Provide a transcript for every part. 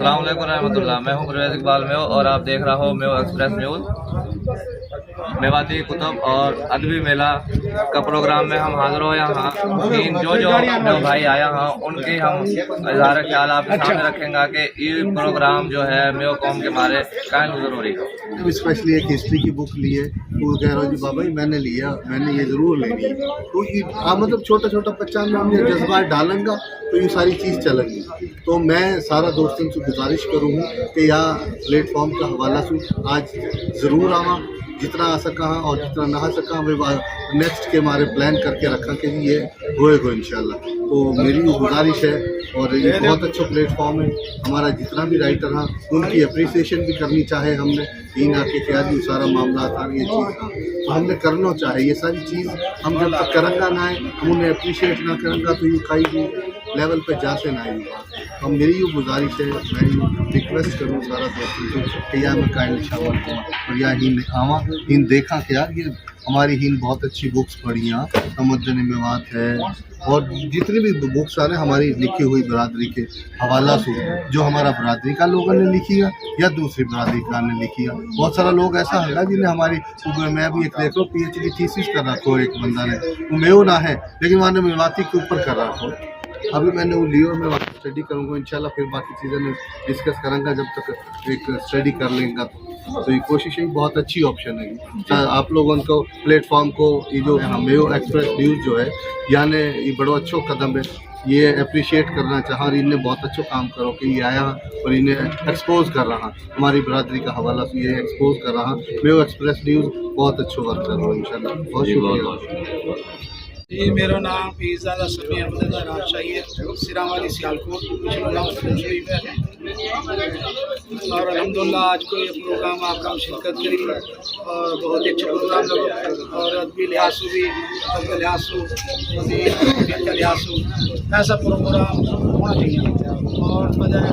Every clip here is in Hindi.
अस्सलाम वालेकुम रहमतुल्लाह। मैं हूं परवेज़ इकबाल मेव और आप देख रहा हो मेव एक्सप्रेस न्यूज़। मेवाती कुतुब और अदबी मेला का प्रोग्राम में हम हाजिर हो यहाँ जो मेव भाई आया हाँ उनकी हम इज़हार ख्याल आपके सामने रखेंगे कि ये प्रोग्राम जो है मेव कौम के मारे कायम ज़रूरी है। स्पेशली एक हिस्ट्री की बुक ली है, वो कह रहा हूँ जी बाबा मैंने लिया, मैंने ये ज़रूर लेनी है। तो ये मतलब छोटा छोटा बच्चा में हमने जज्बा डालेंगे तो ये सारी चीज़ चलेंगी। तो मैं सारा दोस्तों से गुजारिश करूँ कि यहाँ प्लेटफॉर्म का हवाला से आज ज़रूर आवा, जितना आ सका और जितना ना आ सका वे नेक्स्ट के हमारे प्लान करके रखा कि ये होएगा इंशाल्लाह। तो मेरी गुजारिश है और ये बहुत अच्छा प्लेटफॉर्म है। हमारा जितना भी राइटर हाँ उनकी अप्रिसिएशन भी करनी चाहे हमने इन आके क्या जी सारा मामला था ये चीज़ हाँ तो हमने करना चाहे ये सारी चीज़। हम जब तक करेंगे ना है हम उन्हें अप्रिशिएट ना करेंगे तो ये कई भी लेवल पे जाते ना आएगा। तो मेरी ये गुजारिश है, मैं रिक्वेस्ट करूँ सारा दोस्तों से कि यार मैं काइंडली शामिल हूँ और या ही आवा इन देखा कि यार ये हमारी हिंद बहुत अच्छी बुक्स पढ़ी हैं, तमद्दुन मेवात है और जितनी भी बुक्स आ रहे हैं हमारी लिखी हुई बरादरी के हवाला से जो हमारा बरादरी का लोगों ने लिखी है या दूसरी बरादरी का ने लिखी है। बहुत सारा लोग ऐसा है जिन्हें हमारी मैं भी एक देख लो PhD थीसिस कर रखो, एक बंदा ने वो मेव ना है लेकिन वहाँ मेवाती के ऊपर कर रखो। अभी मैंने वो लियो, मैं वहाँ स्टडी करूँगा इंशाल्लाह, फिर बाकी चीज़ें मैं डिस्कस करूँगा जब तक एक स्टडी कर लेंगे। तो ये कोशिश है, बहुत अच्छी ऑप्शन है। आप लोगों को प्लेटफॉर्म को ये जो मेव एक्सप्रेस न्यूज़ जो है यानी ये बड़ा अच्छा कदम है, ये अप्रिशिएट करना चाह और इन्हें बहुत अच्छा काम करो कि ये आया और इन्हें एक्सपोज कर रहा हमारी बरादरी का हवाला से ये एक्सपोज कर रहा मेव एक्सप्रेस न्यूज़ बहुत अच्छा वर्क कर रहा हूँ इंशाल्लाह। बहुत शुक्रिया जी। मेरा नाम पीरज़ादा समी अहमद राजशाही है, सिरा वाली सियालकोट शरीफ है और अल्हम्दुलिल्लाह आज को ये प्रोग्राम आपका हम शिरकत करी और बहुत ही अच्छा प्रोग्राम लगा और अदबी लिहाज से भी अदब लिहाज से लिहाज से ऐसा प्रोग्राम होना चाहिए और बजाय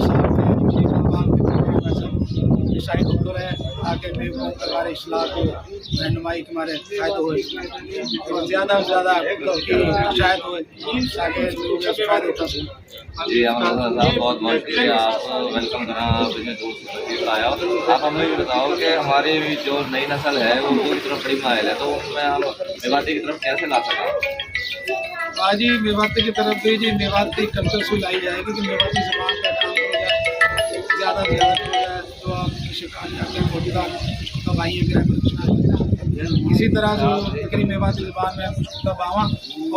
डिसाइड होते रहे आगे भी हमारे इस्लाह को रहनुमाई के हमारे फ़ायदे हुए और ज़्यादा से ज़्यादा शायद हुए ताकि लोग फ़ायदे उठा सकें। जी हमारा साहब बहुत बहुत शुक्रिया, आप वेलकम करना, आप इतने दूर से तशरीफ आया। आप हमें ये बताओ कि हमारी जो नई नस्ल है वो उर्दू की तरफ बड़ी माइल है, तो उसमें हम मेवाती की तरफ कैसे ला सकें? आज ही मेवाती की तरफ भी जी मेवाती कल्चर से लाई जाएगी कि मेवाती ज़बान का काम हो जाए, ज़्यादा से ज़्यादा हो जाए तो आप शिकायत करते हैं मौजूदा कमाई इसी तरह जो तकरीब मेवाती ज़बान में कुछ किताब आवा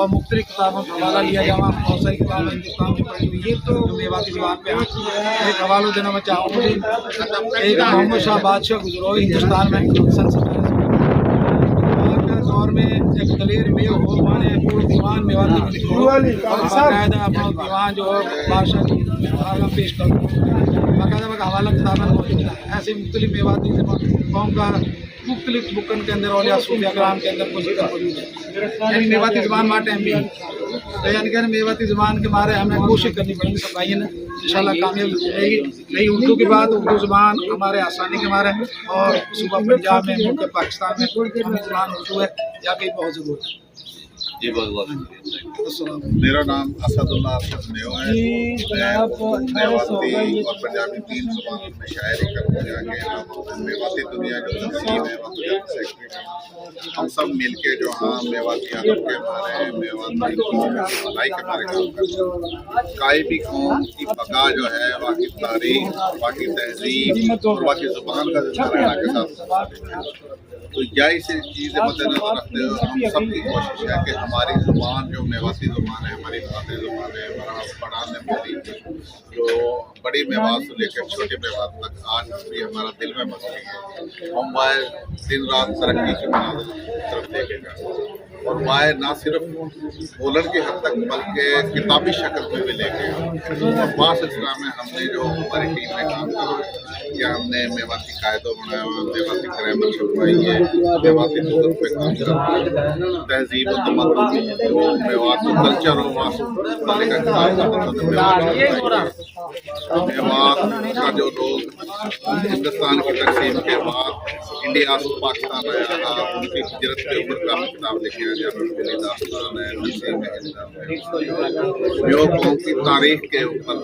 और मुख्तलिफ किताबों का हवाला लिया जावा। बहुत सारी किताबें हिंदुस्तान की पढ़ी हुई है तो मेवाती ज़बान पे एक हवाला देना मैं चाहूँगा। एक मोहम्मद शाह बादशाह गुजरो हिंदुस्तान में दौर में एक दलेर मेव हो माने पूरा दीवान मेवाती में लिखो बाकायदा अपना दीवान जो बादशाह की पेश करो बाकायदा का हवाला किताबें मौजूद है। ऐसे मुख्तलिफ मेवाती कौम का मुख्तलिफ बुकन के अंदर और सूफिया कराम के अंदर कुछ मौजूद है। यानी मेवाती ज़बान माटे हम भी तो यानी कि मेवाती ज़बान के मारे हमें कोशिश करनी पड़ेगी सब भाई ने इंशाल्लाह कामयाबी मिलेगी। नहीं उर्दू के बाद उर्दू ज़बान हमारे आसानी के मारे और सूबा पंजाब में मुल्क पाकिस्तान में हमारी ज़बान उर्दू है या कहीं बहुत ज़रूरत है। जी बहुत बहुत शुक्रिया। मेरा नाम असदुल्लाह अरशद मेव है। मैं मेवाती और पंजाबी तीन ज़बानों में शायरी करने जाके मेवाती दुनिया जो तंजीम है हम सब मिल के जो हाँ मेवाती अदब के हमारे मेवाती भलाई के हमारे काम करते हैं। काई भी कौम की बका जो है वहाँ की तारीख, वहाँ की तहजीब और वहाँ की ज़ुबान का जिंदा के साथ तो यही से चीज़ें मद्देनजर रखते हुए हम सब की कोशिश है कि हमारी ज़ुबान जो मेवाती ज़ुबान है, हमारी मातृ ज़ुबान है, पढ़ाने वाली जो बड़ी मेवात से लेकर छोटी मेवात तक आज भी हमारा दिल में मसली है। हम वह दिन रात तरक्की की तरफ लेके जाए और वह ना सिर्फ बोलन की हद तक बल्कि किताबी शक्ल में भी लेके और वहाँ सिलसिला में हमने जो हमारी टीम ने काम किया या हमने मेवाती कायदों बनाया हुआ, मेवाती ग्रामर छपवाई है, मेवाती लुगत पे काम कर तहजीब और तमद्दुन मेवात कल्चर और मेवात का जो लोग हिंदुस्तान की तकसीम के बाद इंडिया से पाकिस्तान आया था, उनकी हिजरत के ऊपर काफी किताब लिखी है, जैसे दिली दास्तान है, नसीम है, म्यो कौम की तारीख के ऊपर,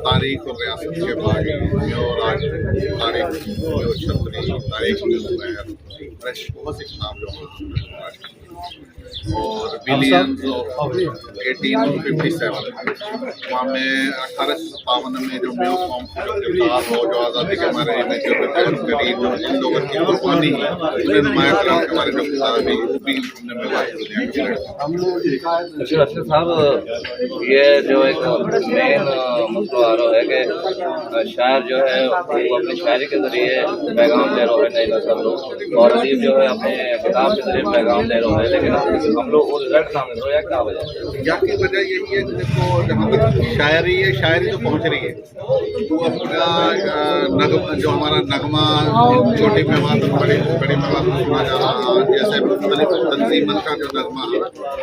तारीख और रियासत के बारे में, म्यो राज तारीख, म्यो छतरी तारीख के ऊपर बहुत सी किताब जो और बिलियंस ऑफ 1857 वहाँ में 1857 में जो म्यो कौम की जो किरदार हो, जो आज़ादी के हमारे में जो करीब इन लोगों की कुर्बानी नुमाया कराम के हमारे जो किताब है वो भी हमने मेवात दुनिया के रशीद साहब, ये जो एक मेन मसला आ रहा है कि शायर जो है वो अपनी शायरी के जरिए पैगाम दे रहा है नई नस्ल को, और अदीब जो है अपने किताब के जरिए पैगाम दे रहा है, लेकिन हम लोग वो रिजल्ट सामने दे रहे हैं। क्या वजह है? या की वजह यही है कि देखो, जहाँ तक शायरी है, शायरी तो पहुँच रही है, वो अपना नगमा जो हमारा नगमा छोटी मेवात बड़ी बड़ी मेवात में सुना जा रहा है, जैसे तंजीमन का जो नगमा है,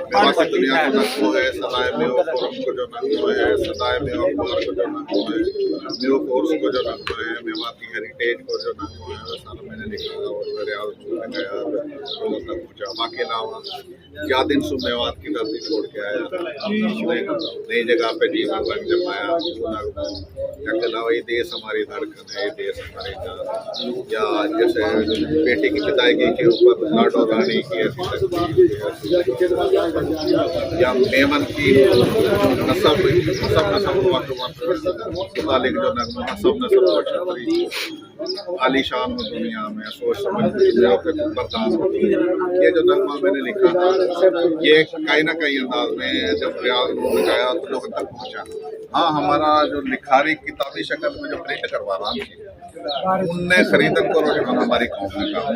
मेवात की दुनिया का नगमा है, सदाए में फोरम को जो नगमा है, सदाए में अखबार को जो नगमा है, म्यो कोर्स को जो नगमा है, मेवात की हेरिटेज को जो नगमा है, वो सारा मैंने लिखा और मेरे लोगों तक पहुँचा। बाकी अलावा क्या दिन सु मेवात की धरती छोड़ के आया, नई जगह पे जीवन रंग जमाया, इसके अलावा ये देश हमारी धड़कन है, ये देश हमारी जान, या जैसे बेटी की विदायगी के ऊपर लाडो रानी की ऐसी या मेमन की नसब मुतालिक जो नगमा नसब आलीशान हो दुनिया में, सोच समझ बर्दाश्त होती है, ये जो नगमा मैंने लिखा था ये कहीं ना कहीं अंदाज में जब रियाज में गया तो लोगों तक पहुंचा। हाँ, हमारा जो लिखारी किताबी शक्ल में जो प्रिंट करवा रहा है उनने खरीदन को रुझान हमारी कौम में कहा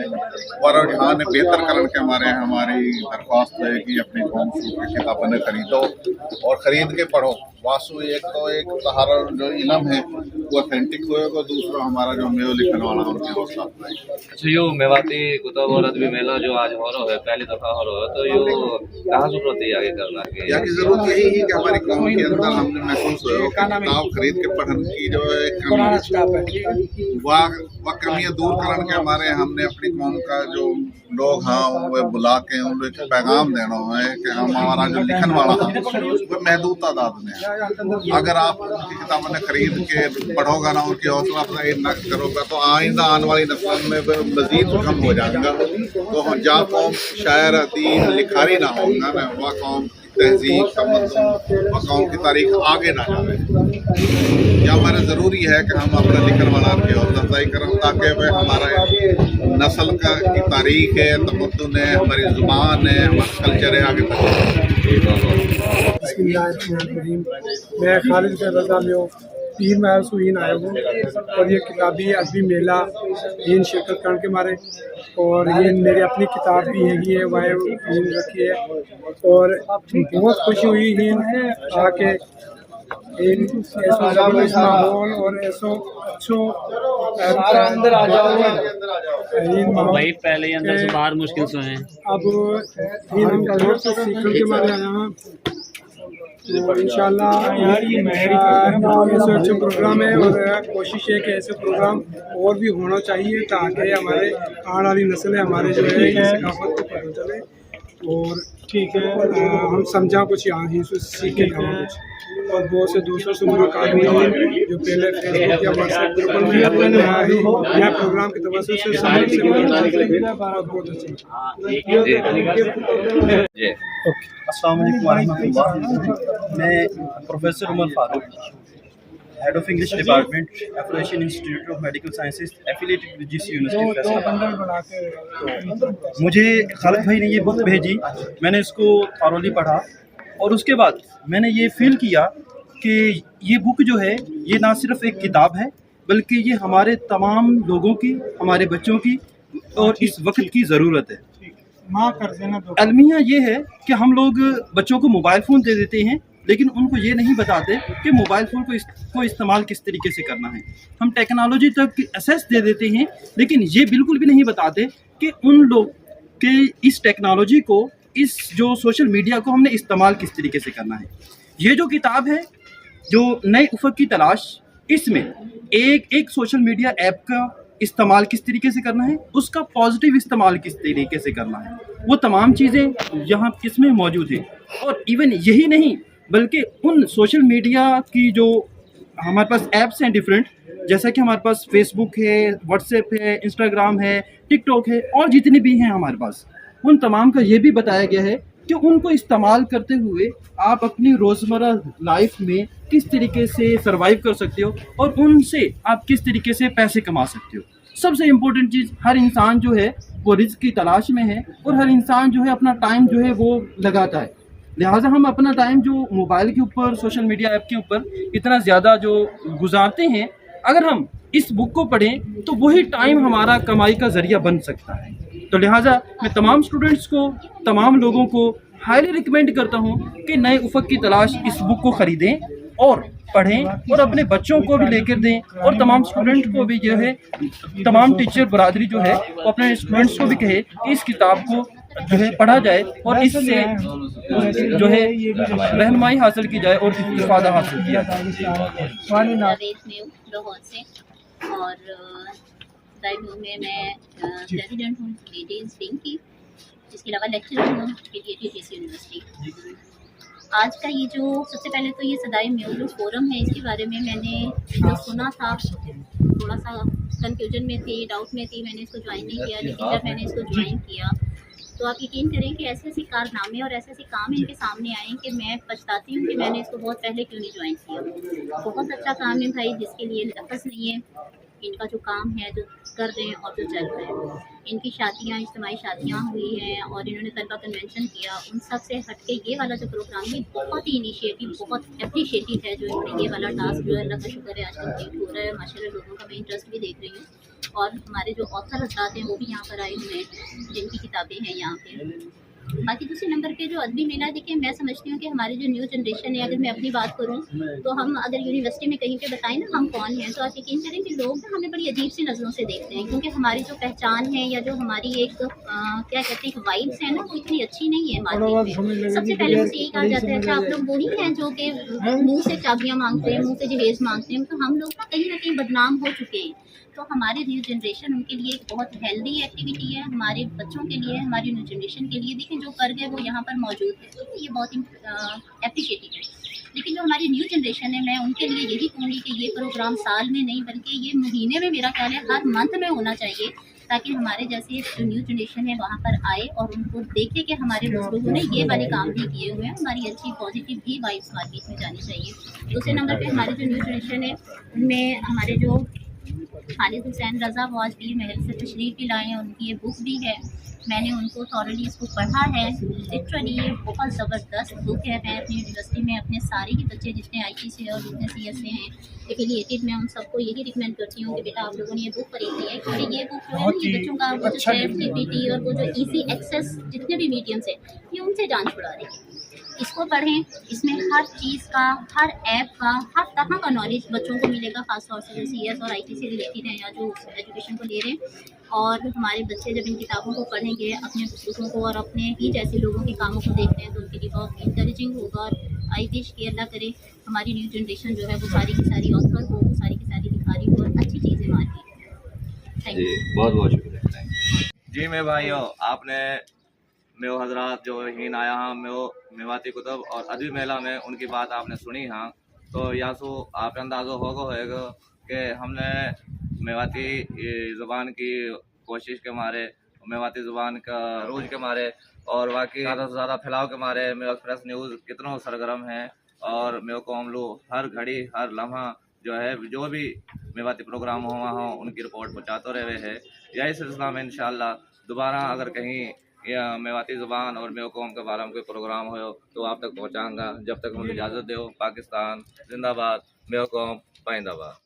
और रुझान बेहतर करण के हमारी दरख्वास्त है कि अपनी कौम की किताबें खरीदो और ख़रीद के पढ़ो। वासु एक तो एक तहारा जो इलम है वो ऑथेंटिक होएगा, दूसरा हमारा जो मेल लिखने वाला उनकी हौसला अफजाई। अच्छा, यो मेवाती कुतुब और अदबी मेला जो आज हो रहा है, पहली दफ़ा हो रहा है, तो यो कहाँ जरूरत है आगे करना की? या की जरूरत यही है कि हमारी कौम के अंदर हमने महसूस हुआ कि किताब खरीद के पढ़ने की जो है वह कमियाँ दूर करने के हमारे हमने अपनी कौम का जो लोग हाँ वो बुला के उन लोग पैगाम देना है कि हमारा जो लिखन वाला है वो महदूद तादाद में है। अगर आप उनकी किताबें खरीद के पढ़ोगा ना, उनकी हौसला अफजाई न करोगा तो आइंदा आने वाली नस्ल में मजीद कम हो जाएगा। तो जहाँ कौम शायर अदीब लिखारी ना होगा ना, वह कौम तहजीब तमद्दुन व कौम की तारीख आगे ना जाए। या हमारा ज़रूरी है कि हम अपने लिखने वाला की हौसला अफजाई करें ताकि वह हमारा नस्ल का की तारीख है, तमद्दुन है, हमारी ज़ुबान है, हमारा कल्चर है, आगे तक। मैं खालिद रज़ा में पीर महल सुहीन आया हूँ और ये किताबी अदबी मेला इन शिरकत करने के मारे, और ये मेरी अपनी किताब भी हैगी है, वह रखी है और बहुत खुशी हुई इन आके माहौल और ऐसो अच्छो अंदर आ जाओ भाई, पहले ही अंदर से बाहर मुश्किल से हैं। अब इन कलर से सीखने के मारे आया हूँ तो इंशाल्लाह ऐसे अच्छे प्रोग्राम है और कोशिश है कि ऐसे प्रोग्राम और भी होना चाहिए ताकि हमारे आने वाली नस्लें हमारे जो है सकाफत को पता चले और ठीक है हम समझा कुछ यहाँ ही सीखे कुछ। और बहुत से दूसरों से मुलाकात हुई है जो पहले फेसबुक या व्हाट्सएप ग्रुप में यह प्रोग्राम की तवज्जो से समाज से मुलाकात की बहुत अच्छी। अस्सलाम वालेकुम रहमतुल्लाह। मैं professor Umar Farooq, head of English department, affiliation institute of medical sciences, affiliated with GC university Faisalabad. मुझे खालिद भाई ने ये बुक भेजी, मैंने इसको थॉरोली पढ़ा और उसके बाद मैंने ये फील किया कि ये बुक जो है ये ना सिर्फ एक किताब है बल्कि ये हमारे तमाम लोगों की, हमारे बच्चों की और इस वक्त की ज़रूरत है। अलमिया ये है कि हम लोग बच्चों को मोबाइल फ़ोन दे देते हैं लेकिन उनको ये नहीं बताते कि मोबाइल फ़ोन को इस्तेमाल किस तरीके से करना है। हम टेक्नोलॉजी तक एक्सेस दे देते हैं लेकिन ये बिल्कुल भी नहीं बताते कि उन लोग के इस टेक्नोलॉजी को, इस जो सोशल मीडिया को हमने इस्तेमाल किस तरीके से करना है। ये जो किताब है जो नए उफ़क़ की तलाश, इसमें एक एक सोशल मीडिया ऐप का इस्तेमाल किस तरीके से करना है, उसका पॉजिटिव इस्तेमाल किस तरीके से करना है, वो तमाम चीज़ें यहाँ इसमें मौजूद हैं। और इवन यही नहीं बल्कि उन सोशल मीडिया की जो हमारे पास ऐप्स हैं डिफरेंट, जैसा कि हमारे पास फेसबुक है, व्हाट्सएप है, इंस्टाग्राम है, टिकटॉक है और जितने भी हैं हमारे पास, उन तमाम का ये भी बताया गया है कि उनको इस्तेमाल करते हुए आप अपनी रोज़मर्रा लाइफ में किस तरीके से सर्वाइव कर सकते हो और उनसे आप किस तरीके से पैसे कमा सकते हो। सबसे इम्पोर्टेंट चीज़, हर इंसान जो है वो रिज़्क की तलाश में है और हर इंसान जो है अपना टाइम जो है वो लगाता है। लिहाजा हम अपना टाइम जो मोबाइल के ऊपर, सोशल मीडिया ऐप के ऊपर इतना ज़्यादा जो गुजारते हैं, अगर हम इस बुक को पढ़ें तो वही टाइम हमारा कमाई का ज़रिया बन सकता है। तो लिहाजा मैं तमाम स्टूडेंट्स को, तमाम लोगों को हाईली रिकमेंड करता हूँ कि नए उफ़क़ की तलाश इस बुक को ख़रीदें और पढ़ें और अपने बच्चों को भी लेकर दें और तमाम स्टूडेंट को भी जो है, तमाम टीचर बरादरी जो है वो अपने स्टूडेंट्स को भी कहे कि इस किताब को जो है पढ़ा जाए और इससे जो है रहनुमाई हासिल की जाए और इस्तिफादा हासिल किया जाए। लाहौर से और दायमू में मैं प्रेसिडेंट हूँ लेडीज़ विंग की, इसके अलावा लेक्चरर हूँ KTTC यूनिवर्सिटी। आज का ये जो सबसे पहले तो ये सदाई म्यूज़ फोरम है, इसके बारे में मैंने जो सुना था थोड़ा सा कंफ्यूजन में थी, डाउट में थी, मैंने इसको ज्वाइन नहीं किया। लेकिन जब मैंने इसको ज्वाइन किया तो आप यकीन करें कि ऐसे ऐसे कारनामे और ऐसे ऐसे काम इनके सामने आए कि मैं पछताती हूँ कि मैंने इसको बहुत पहले क्यों नहीं ज्वाइन किया। बहुत अच्छा काम है भाई, जिसके लिए लफ्ज़ नहीं है। इनका जो काम है, जो कर रहे हैं और जो चल रहे हैं, इनकी शादियाँ, इज्तिमाई शादियाँ हुई हैं और इन्होंने तलबा कन्वेंशन किया, उन सब से हटके ये वाला जो प्रोग्राम है बहुत ही इनिशिएटिव, बहुत एप्रिशिएटिव है जो इन्होंने ये वाला टास्क जो है, अल्लाह का शुक्र है आज कंप्लीट हो रहा है। माशाल्लाह लोगों का मैं इंटरेस्ट भी देख रही हूँ और हमारे जो ऑथर हज़रात हैं वो भी यहाँ पर आए हुए हैं जिनकी किताबें हैं यहाँ पे। बाकी दूसरे नंबर पे जो अदबी मेला, देखिए मैं समझती हूँ कि हमारी जो न्यू जनरेशन है, अगर मैं अपनी बात करूँ तो हम अगर यूनिवर्सिटी में कहीं पे बताएं ना हम कौन हैं, तो आप यकीन करें कि लोग ना हमें बड़ी अजीब सी नज़रों से देखते हैं, क्योंकि हमारी जो पहचान है या जो हमारी एक क्या कहते हैं वाइब्स है ना, वो इतनी अच्छी नहीं है मार्केट में। सबसे पहले मुझे यही कहा जाता है कि आप लोग वही हैं जो कि मुँह से चाबियाँ मांगते हैं, मुँह से जहेज़ मांगते हैं। तो हम लोग ना कहीं बदनाम हो चुके हैं। तो हमारी न्यू जनरेशन उनके लिए एक बहुत हेल्दी एक्टिविटी है, हमारे बच्चों के लिए, हमारी न्यू जनरेशन के लिए। देखिए जो कर गए वो यहाँ पर मौजूद है, तो ये बहुत एप्रिशिएटिव है। लेकिन जो हमारी न्यू जनरेशन है, मैं उनके लिए यही कहूँगी कि ये प्रोग्राम साल में नहीं बल्कि ये महीने में, मेरा ख्याल है हर मंथ में होना चाहिए, ताकि हमारे जैसे जो न्यू जनरेशन है वहाँ पर आए और उनको देखे कि हमारे बुजुर्गों ने ये वाले काम भी किए हुए हैं। हमारी अच्छी पॉजिटिव भी वाइब्स मार्केट में जानी चाहिए। दूसरे नंबर पे हमारी जो न्यू जनरेशन है उनमें हमारे जो खालिद हुसैन रज़ा वो आज पीर महल से तशरीफ़ भी लाए हैं, उनकी ये बुक भी है, मैंने उनको थॉरली इसको पढ़ा है। लिटरली ये बहुत ज़बरदस्त बुक है। मैं अपनी यूनिवर्सिटी में अपने सारे ही बच्चे जितने IT से और जितने CS से हैं एफिलिएटेड, मैं उन सबको यही रिकमेंड करती हूँ कि बेटा आप लोगों ने ये बुक खरीदनी है, क्योंकि ये बुक जो है ये बच्चों का वो जो सेफ्टी और वो जो ईजी एक्सेस जितने भी मीडियम्स है ये उनसे जान छुड़ा रही है। इसको पढ़ें, इसमें हर चीज़ का, हर ऐप का, हर तरह का नॉलेज बच्चों को मिलेगा, खासतौर से जो CS और IT से रिलेटेड हैं या जो एजुकेशन को ले रहे हैं। और हमारे बच्चे जब इन किताबों को पढ़ेंगे, अपने बुजुर्गों को और अपने ही जैसे लोगों के कामों को देखते हैं, तो उनके लिए बहुत इंकरेजिंग होगा। और आई विश कि अल्लाह करे हमारी न्यू जनरेशन जो है वो सारी की सारी ऑथर हो, वो सारी की सारी लिखारी हो और अच्छी चीज़ें मार्केट। थैंक यू, बहुत बहुत शुक्रिया जी। मैं भाइयों, आपने मेव हजरात जो हीन आया हाँ मेवाती कुतुब और अदबी मेला में उनकी बात आपने सुनी हाँ, तो यासु आप अंदाज़ा होगा कि हमने मेवाती ज़ुबान की कोशिश के मारे, मेवाती ज़ुबान का रूज के मारे और वाकई ज़्यादा से ज़्यादा फैलाव के मारे मेव एक्सप्रेस न्यूज़ कितनों सरगर्म है और मेव कौमलू हर घड़ी हर लम्हा जो है जो भी मेवाती प्रोग्राम हुआ हो उनकी रिपोर्ट पहुँचाते रहे है। यही सिलसिला में इंशाअल्लाह दोबारा अगर कहीं या मेवाती ज़ुबान और मेव कौम के बारे में कोई प्रोग्राम हो तो आप तक पहुँचाऊँगा। जब तक मुझे इजाज़त दो। पाकिस्तान जिंदाबाद, मेव कौम पाइंदाबाद।